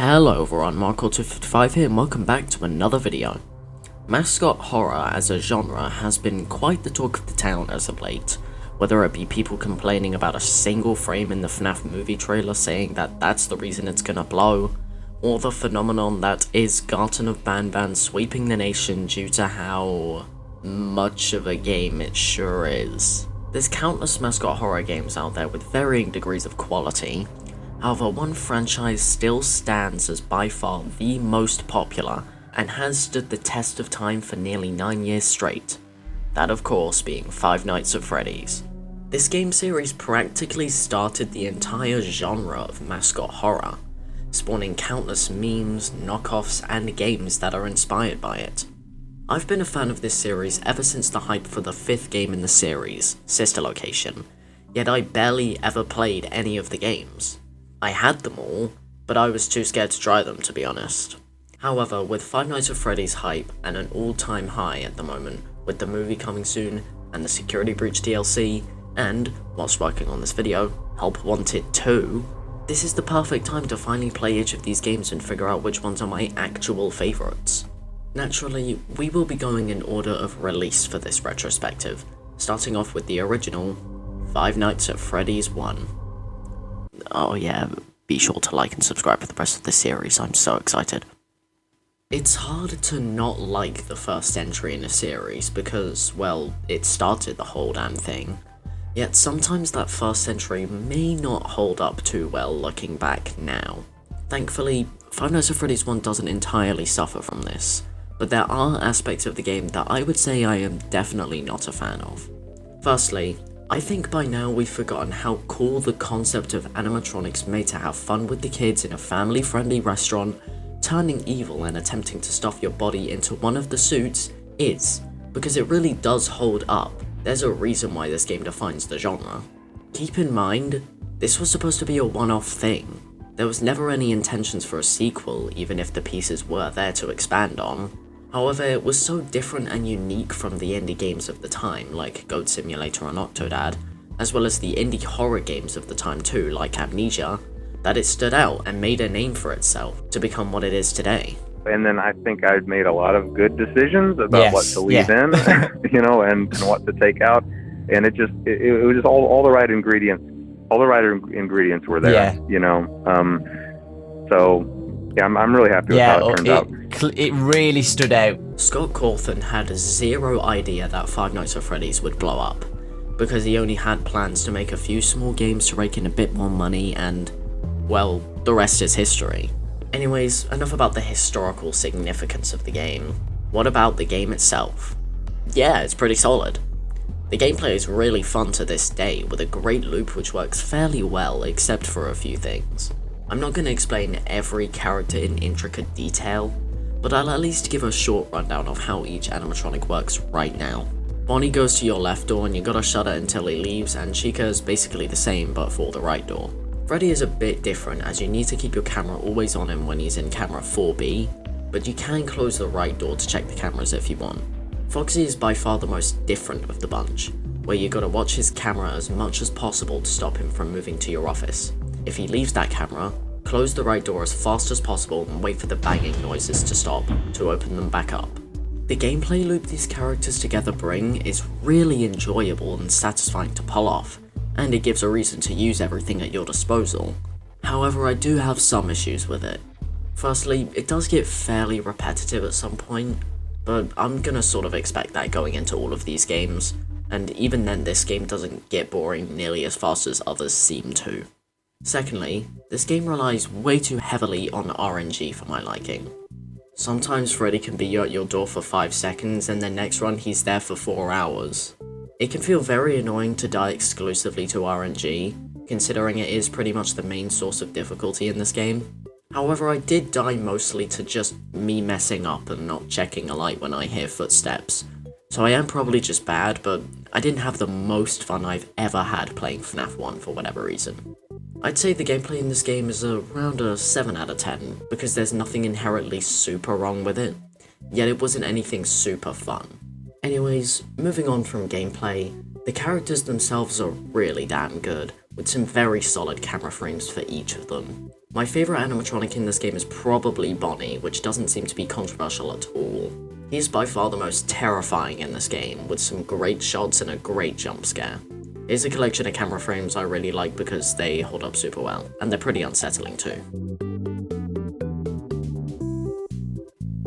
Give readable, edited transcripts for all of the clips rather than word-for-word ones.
Hello everyone, Marco255 here and welcome back to another video. Mascot horror as a genre has been quite the talk of the town as of late, whether it be people complaining about a single frame in the FNaF movie trailer saying that that's the reason it's gonna blow, or the phenomenon that is Garten of Banban sweeping the nation due to how much of a game it sure is. There's countless mascot horror games out there with varying degrees of quality. However, one franchise still stands as by far the most popular and has stood the test of time for nearly 9 years straight. That of course being Five Nights at Freddy's. This game series practically started the entire genre of mascot horror, spawning countless memes, knockoffs, and games that are inspired by it. I've been a fan of this series ever since the hype for the 5th game in the series, Sister Location, yet I barely ever played any of the games. I had them all, but I was too scared to try them, to be honest. However, with Five Nights at Freddy's hype and an all-time high at the moment, with the movie coming soon, and the Security Breach DLC, and, whilst working on this video, Help Wanted 2, this is the perfect time to finally play each of these games and figure out which ones are my actual favourites. Naturally, we will be going in order of release for this retrospective, starting off with the original, Five Nights at Freddy's 1. Oh yeah, be sure to like and subscribe for the rest of the series, I'm so excited. It's hard to not like the first entry in a series because, well, it started the whole damn thing. Yet sometimes that first entry may not hold up too well looking back now. Thankfully, Five Nights at Freddy's 1 doesn't entirely suffer from this, but there are aspects of the game that I would say I am definitely not a fan of. Firstly, I think by now we've forgotten how cool the concept of animatronics made to have fun with the kids in a family-friendly restaurant, turning evil and attempting to stuff your body into one of the suits is, because it really does hold up. There's a reason why this game defines the genre. Keep in mind, this was supposed to be a one-off thing. There was never any intentions for a sequel, even if the pieces were there to expand on. However, it was so different and unique from the indie games of the time, like Goat Simulator and Octodad, as well as the indie horror games of the time too, like Amnesia, that it stood out and made a name for itself to become what it is today. And then I think I've made a lot of good decisions about what to leave in, and what to take out. And it was just all the right ingredients. All the right ingredients were there, So yeah, I'm really happy with how it turned out. It really stood out. Scott Cawthon had zero idea that Five Nights at Freddy's would blow up, because he only had plans to make a few small games to rake in a bit more money and, well, the rest is history. Anyways, enough about the historical significance of the game. What about the game itself? Yeah, it's pretty solid. The gameplay is really fun to this day, with a great loop which works fairly well except for a few things. I'm not going to explain every character in intricate detail, but I'll at least give a short rundown of how each animatronic works right now. Bonnie goes to your left door and you gotta shut it until he leaves, and Chica is basically the same but for the right door. Freddy is a bit different as you need to keep your camera always on him when he's in camera 4B, but you can close the right door to check the cameras if you want. Foxy is by far the most different of the bunch, where you gotta watch his camera as much as possible to stop him from moving to your office. If he leaves that camera, close the right door as fast as possible and wait for the banging noises to stop to open them back up. The gameplay loop these characters together bring is really enjoyable and satisfying to pull off, and it gives a reason to use everything at your disposal. However, I do have some issues with it. Firstly, it does get fairly repetitive at some point, but I'm gonna sort of expect that going into all of these games, and even then this game doesn't get boring nearly as fast as others seem to. Secondly, this game relies way too heavily on RNG for my liking. Sometimes Freddy can be at your door for 5 seconds and then next run he's there for 4 hours. It can feel very annoying to die exclusively to RNG, considering it is pretty much the main source of difficulty in this game. However, I did die mostly to just me messing up and not checking a light when I hear footsteps. So I am probably just bad, but I didn't have the most fun I've ever had playing FNaF 1 for whatever reason. I'd say the gameplay in this game is around a 7 out of 10, because there's nothing inherently super wrong with it, yet it wasn't anything super fun. Anyways, moving on from gameplay, the characters themselves are really damn good, with some very solid camera frames for each of them. My favourite animatronic in this game is probably Bonnie, which doesn't seem to be controversial at all. He's by far the most terrifying in this game, with some great shots and a great jump scare. Here's a collection of camera frames I really like because they hold up super well, and they're pretty unsettling too.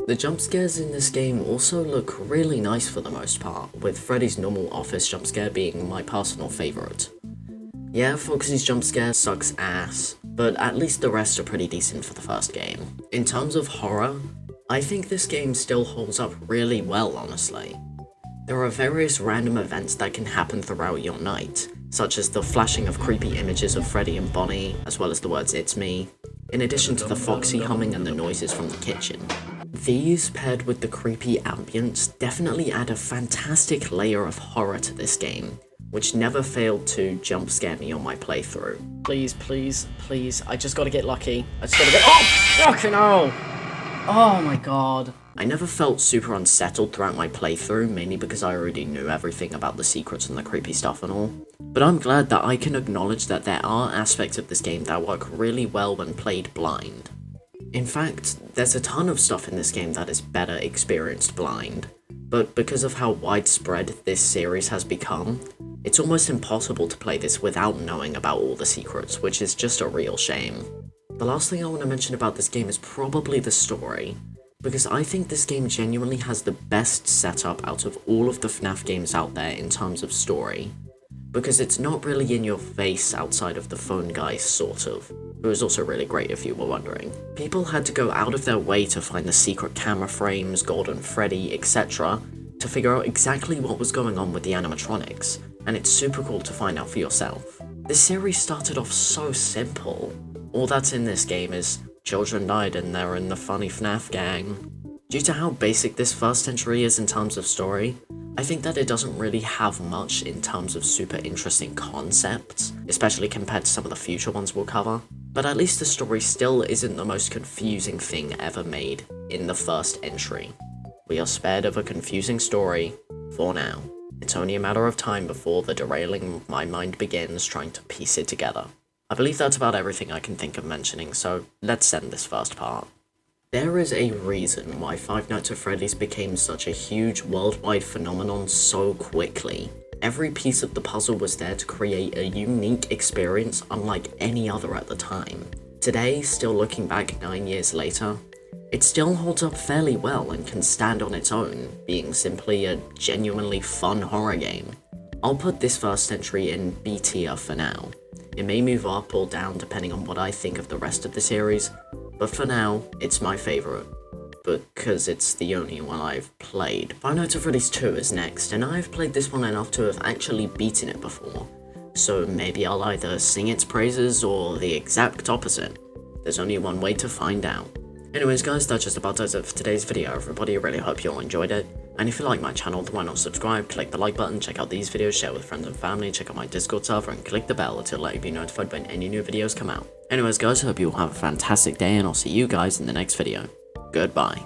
The jump scares in this game also look really nice for the most part, with Freddy's normal office jump scare being my personal favourite. Yeah, Foxy's jump scare sucks ass, but at least the rest are pretty decent for the first game. In terms of horror, I think this game still holds up really well, honestly. There are various random events that can happen throughout your night, such as the flashing of creepy images of Freddy and Bonnie, as well as the words "it's me", in addition to the Foxy humming and the noises from the kitchen. These, paired with the creepy ambience, definitely add a fantastic layer of horror to this game, which never failed to jump scare me on my playthrough. Please, please, please, I just gotta get lucky. I just gotta get- Oh! Fucking hell! Oh my god. I never felt super unsettled throughout my playthrough, mainly because I already knew everything about the secrets and the creepy stuff and all. But I'm glad that I can acknowledge that there are aspects of this game that work really well when played blind. In fact, there's a ton of stuff in this game that is better experienced blind, but because of how widespread this series has become, it's almost impossible to play this without knowing about all the secrets, which is just a real shame. The last thing I want to mention about this game is probably the story, because I think this game genuinely has the best setup out of all of the FNaF games out there in terms of story, because it's not really in your face outside of the phone guy, sort of. It was also really great if you were wondering. People had to go out of their way to find the secret camera frames, Golden Freddy, etc. to figure out exactly what was going on with the animatronics, and it's super cool to find out for yourself. This series started off so simple. All that's in this game is children died and they're in the funny FNaF gang. Due to how basic this first entry is in terms of story, I think that it doesn't really have much in terms of super interesting concepts, especially compared to some of the future ones we'll cover. But at least the story still isn't the most confusing thing ever made in the first entry. We are spared of a confusing story, for now. It's only a matter of time before the derailing of my mind begins trying to piece it together. I believe that's about everything I can think of mentioning, so let's end this first part. There is a reason why Five Nights at Freddy's became such a huge worldwide phenomenon so quickly. Every piece of the puzzle was there to create a unique experience unlike any other at the time. Today, still looking back 9 years later, it still holds up fairly well and can stand on its own, being simply a genuinely fun horror game. I'll put this first entry in B tier for now. It may move up or down depending on what I think of the rest of the series, but for now, it's my favourite, because it's the only one I've played. Five Nights at Freddy's 2 is next, and I've played this one enough to have actually beaten it before, so maybe I'll either sing its praises or the exact opposite. There's only one way to find out. Anyways guys, that's just about it for today's video, everybody. I really hope you all enjoyed it, and if you like my channel, then why not subscribe, click the like button, check out these videos, share with friends and family, check out my Discord server, and click the bell to let you be notified when any new videos come out. Anyways guys, I hope you all have a fantastic day, and I'll see you guys in the next video. Goodbye.